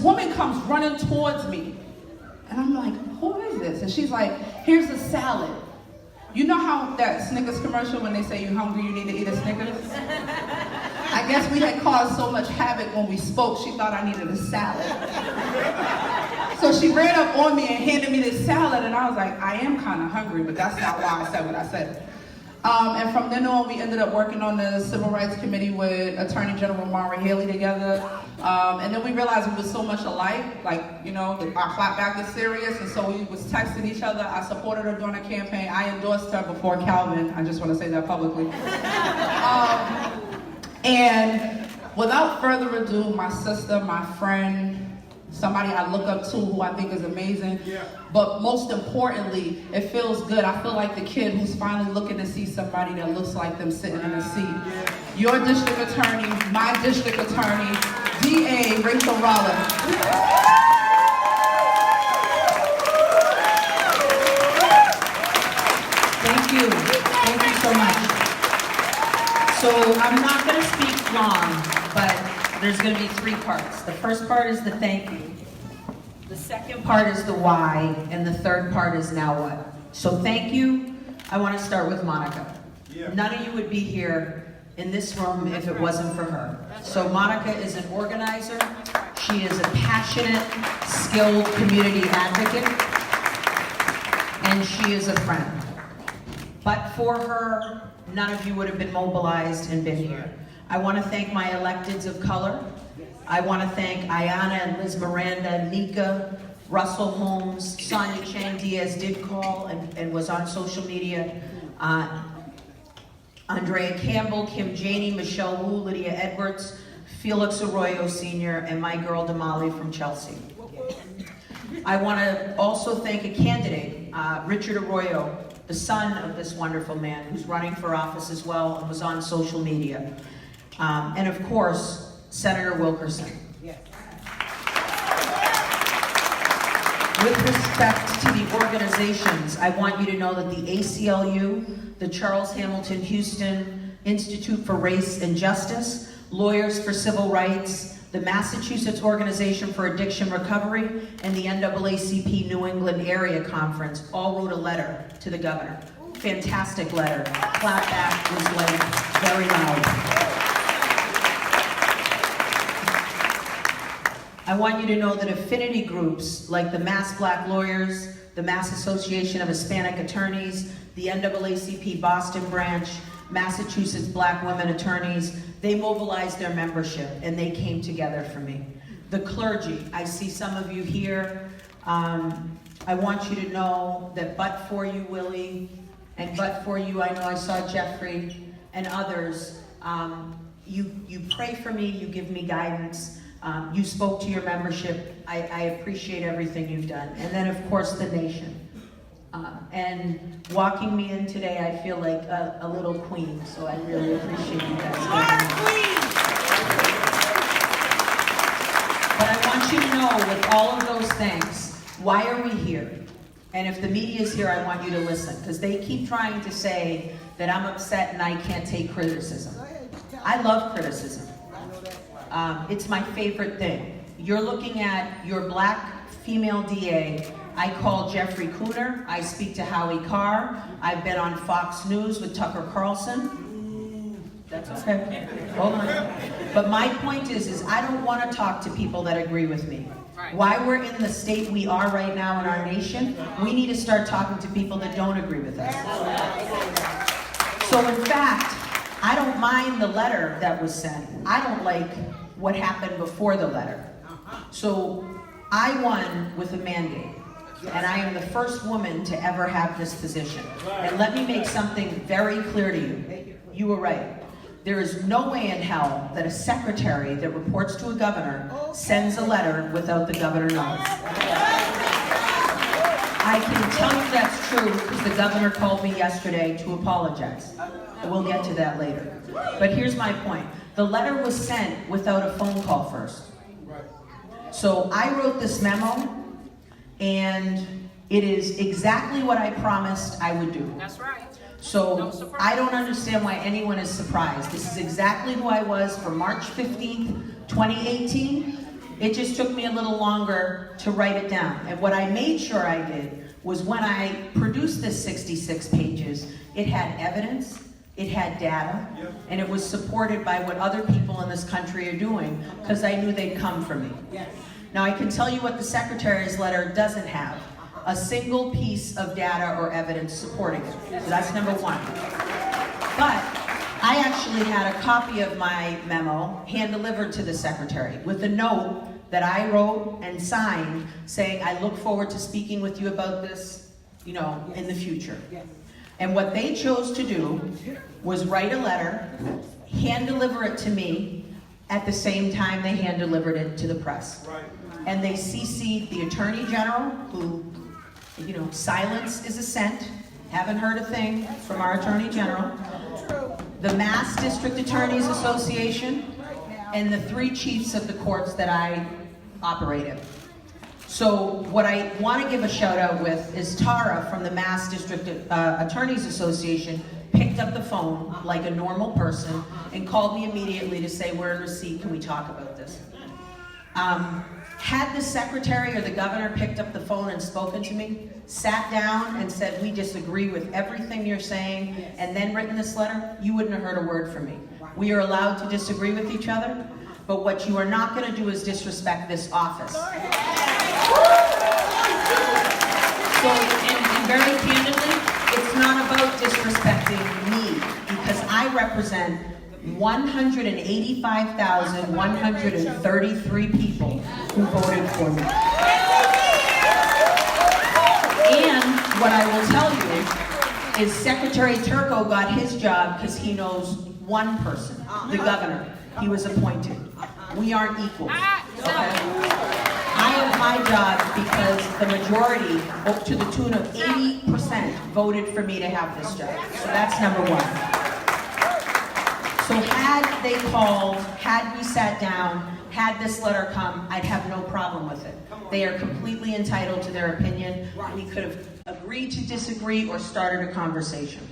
woman comes running towards me. And I'm like, who is this? And she's like, here's a salad. You know how that Snickers commercial, when they say you're hungry, you need to eat a Snickers? I guess we had caused so much havoc when we spoke, she thought I needed a salad. So she ran up on me and handed me this salad, and I was like, I am kind of hungry, but that's not why I said what I said. And from then on, we ended up working on the Civil Rights Committee with Attorney General Mara Haley together. And then we realized we were so much alike, like, you know, our clapback is serious, and so we was texting each other. I supported her during the campaign. I endorsed her before Calvin. I just want to say that publicly. And without further ado, my sister, my friend, somebody I look up to who I think is amazing. Yeah. But most importantly, it feels good. I feel like the kid who's finally looking to see somebody that looks like them sitting in a seat. Yeah. Your district attorney, my district attorney, DA Rachael Rollins. Thank you. Thank you so much. So I'm not going to speak long, but there's going to be three parts. The first part is the thank you. The second part is the why, and the third part is now what. So thank you. I want to start with Monica. Yeah. None of you would be here in this room if it wasn't for her. So Monica is an organizer. She is a passionate, skilled community advocate, and she is a friend. But for her, none of you would have been mobilized and been here. I want to thank my electeds of color. I want to thank Ayanna and Liz Miranda, Nika, Russell Holmes, Sonia Chang Diaz did call and was on social media. Andrea Campbell, Kim Janey, Michelle Wu, Lydia Edwards, Felix Arroyo Sr., and my girl Damali from Chelsea. I want to also thank a candidate, Richard Arroyo, the son of this wonderful man who's running for office as well and was on social media. And of course, Senator Wilkerson. With respect to the organizations, I want you to know that the ACLU, the Charles Hamilton Houston Institute for Race and Justice, Lawyers for Civil Rights, the Massachusetts Organization for Addiction Recovery, and the NAACP New England Area Conference all wrote a letter to the governor. Fantastic letter. Clapback was like very loud. I want you to know that affinity groups like the Mass Black Lawyers, the Mass Association of Hispanic Attorneys, the NAACP Boston branch, Massachusetts Black Women Attorneys, they mobilized their membership and they came together for me. The clergy, I see some of you here. I want you to know that but for you, Willie, and but for you, I know I saw Jeffrey and others, you pray for me, you give me guidance. You spoke to your membership. I appreciate everything you've done. And then, of course, the nation. And walking me in today, I feel like a little queen, so I really appreciate you guys. But I want you to know, with all of those things, why are we here? And if the media is here, I want you to listen, because they keep trying to say that I'm upset and I can't take criticism. I love criticism. It's my favorite thing. You're looking at your black female DA. I call Jeffrey Cooner. I speak to Howie Carr. I've been on Fox News with Tucker Carlson. That's okay. Hold on. But my point is I don't want to talk to people that agree with me. Why we're in the state we are right now in our nation, we need to start talking to people that don't agree with us. So in fact, I don't mind the letter that was sent. I don't like what happened before the letter. So I won with a mandate, and I am the first woman to ever have this position. And let me make something very clear to you. You were right. There is no way in hell that a secretary that reports to a governor sends a letter without the governor knowing. I can tell you that's true because the governor called me yesterday to apologize. We'll get to that later. But here's my point. The letter was sent without a phone call first. So I wrote this memo, and it is exactly what I promised I would do. That's right. So I don't understand why anyone is surprised. This is exactly who I was for March 15th, 2018. It just took me a little longer to write it down. And what I made sure I did was when I produced this 66 pages, it had evidence, it had data, and it was supported by what other people in this country are doing, because I knew they'd come for me. Now I can tell you what the Secretary's letter doesn't have: a single piece of data or evidence supporting it. So that's number one. But I actually had a copy of my memo hand-delivered to the Secretary with a note that I wrote and signed saying, I look forward to speaking with you about this, in the future. And what they chose to do was write a letter, hand-deliver it to me, at the same time they hand-delivered it to the press. And they CC'd the Attorney General, who, silence is assent. Haven't heard a thing from our Attorney General. The Mass District Attorneys Association, and the 3 chiefs of the courts that I operated. So what I want to give a shout out with is Tara from the Mass District Attorneys Association picked up the phone like a normal person and called me immediately to say, we're in receipt, can we talk about this? Had the Secretary or the Governor picked up the phone and spoken to me, sat down and said, we disagree with everything you're saying, and then written this letter, you wouldn't have heard a word from me. We are allowed to disagree with each other, but what you are not going to do is disrespect this office. So, and very candidly, it's not about disrespecting me, because I represent 185,133 people who voted for me. And what I will tell you is Secretary Turco got his job because he knows one person, the governor. He was appointed. We aren't equals. Okay? I have my job because the majority, up to the tune of 80%, voted for me to have this job. So that's number one. So had they called, had we sat down, had this letter come, I'd have no problem with it. They are completely entitled to their opinion. We could have agreed to disagree or started a conversation.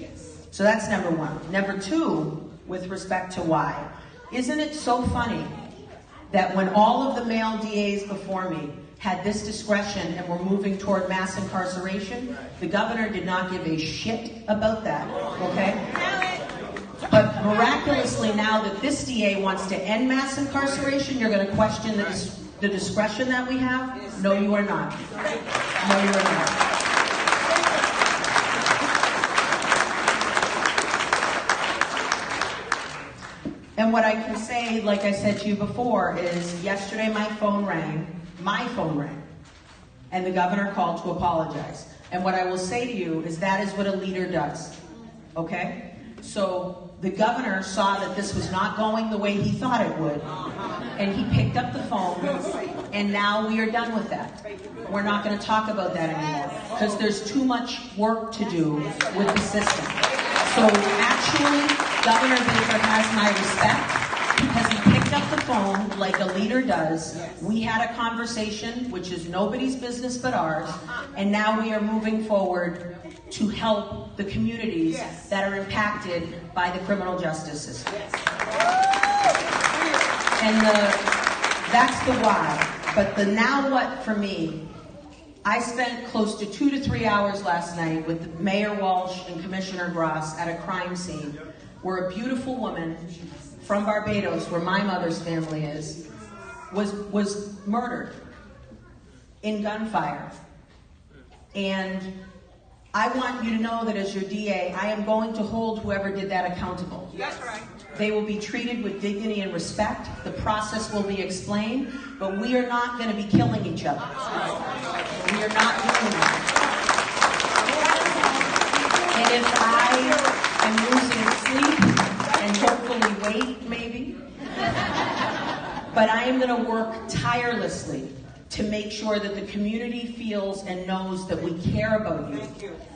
So that's number one. Number two, with respect to why. Isn't it so funny that when all of the male DAs before me had this discretion and were moving toward mass incarceration, the governor did not give a shit about that, okay? But miraculously, now that this DA wants to end mass incarceration, you're going to question the discretion that we have? No, you are not. No, you are not. And what I can say, like I said to you before, is yesterday my phone rang, and the governor called to apologize. And what I will say to you is that is what a leader does, okay? So the governor saw that this was not going the way he thought it would, and he picked up the phone, and now we are done with that. We're not going to talk about that anymore, because there's too much work to do with the system. So actually, Governor Baker has my respect, because he picked up the phone like a leader does. We had a conversation, which is nobody's business but ours, and now we are moving forward to help the communities that are impacted by the criminal justice system. And that's the why. But the now what for me, I spent close to 2 to 3 hours last night with Mayor Walsh and Commissioner Gross at a crime scene where a beautiful woman from Barbados, where my mother's family is, was murdered in gunfire. And I want you to know that as your DA, I am going to hold whoever did that accountable. That's right. They will be treated with dignity and respect. The process will be explained, but we are not going to be killing each other. We are not doing that. And if I am losing sleep and hopefully weight, maybe, but I am going to work tirelessly to make sure that the community feels and knows that we care about you.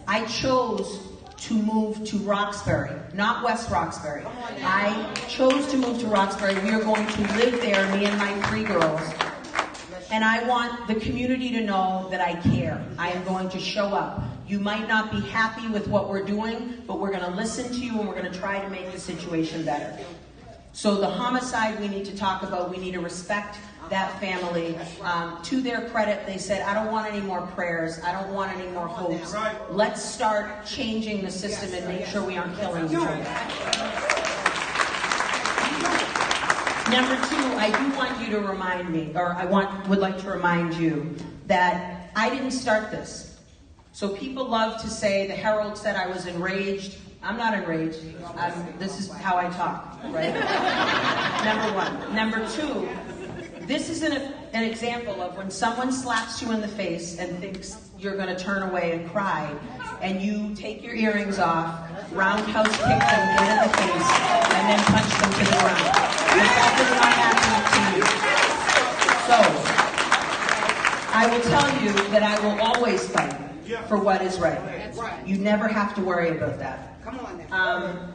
I chose to move to Roxbury, not West Roxbury. I chose to move to Roxbury. We are going to live there, me and my 3 girls. And I want the community to know that I care. I am going to show up. You might not be happy with what we're doing, but we're going to listen to you and we're going to try to make the situation better. So the homicide we need to talk about, we need to respect that family. To their credit, they said, I don't want any more prayers. I don't want any more hopes. Let's start changing the system and make sure we aren't killing each other. Number two, I do want you to remind me, or would like to remind you that I didn't start this. So people love to say, the Herald said I was enraged. I'm not enraged. This is how I talk, right? Number one. Number two, this is an example of when someone slaps you in the face and thinks you're going to turn away and cry, and you take your earrings off, roundhouse kick them in the face, and then punch them to the ground. Because that does not happen to you. So, I will tell you that I will always fight for what is right. You never have to worry about that. Come on now.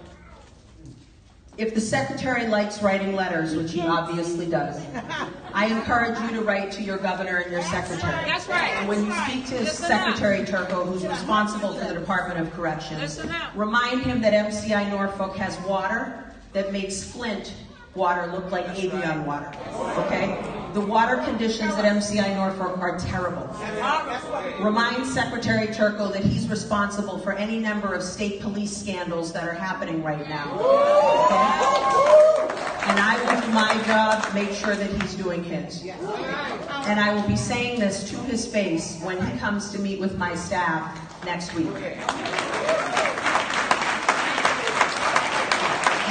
If the secretary likes writing letters, which he obviously does, I encourage you to write to your governor and your secretary. That's right. And when you speak to Secretary Turco, who's responsible for the Department of Corrections, remind him that MCI Norfolk has water that makes Flint water look like Avion water. Okay? The water conditions at MCI Norfolk are terrible. Remind Secretary Turco that he's responsible for any number of state police scandals that are happening right now. Okay? And I will do my job, make sure that he's doing his. And I will be saying this to his face when he comes to meet with my staff next week.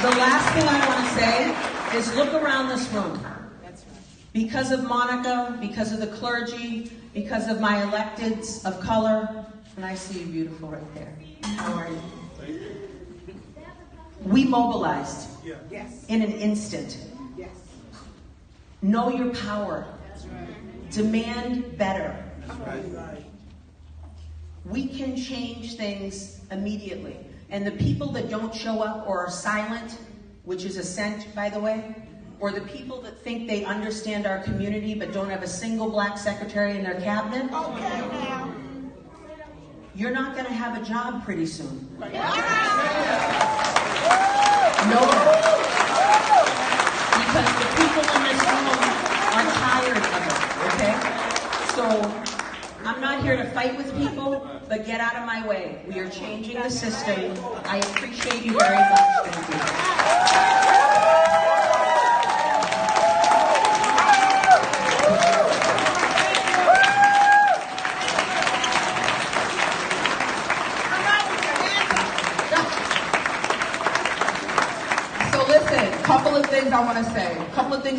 The last thing I want to say is look around this room. Because of Monica, because of the clergy, because of my electeds of color, and I see you beautiful right there. How are you? We mobilized in an instant. Know your power. Demand better. We can change things immediately. And the people that don't show up or are silent, which is assent, by the way, or the people that think they understand our community but don't have a single black secretary in their cabinet, you're not going to have a job pretty soon. Nobody. Because the people in this room are tired of it, okay? So, I'm not here to fight with people, but get out of my way. We are changing the system. I appreciate you very much. Thank you. So listen, couple of things I want to say. Couple of things.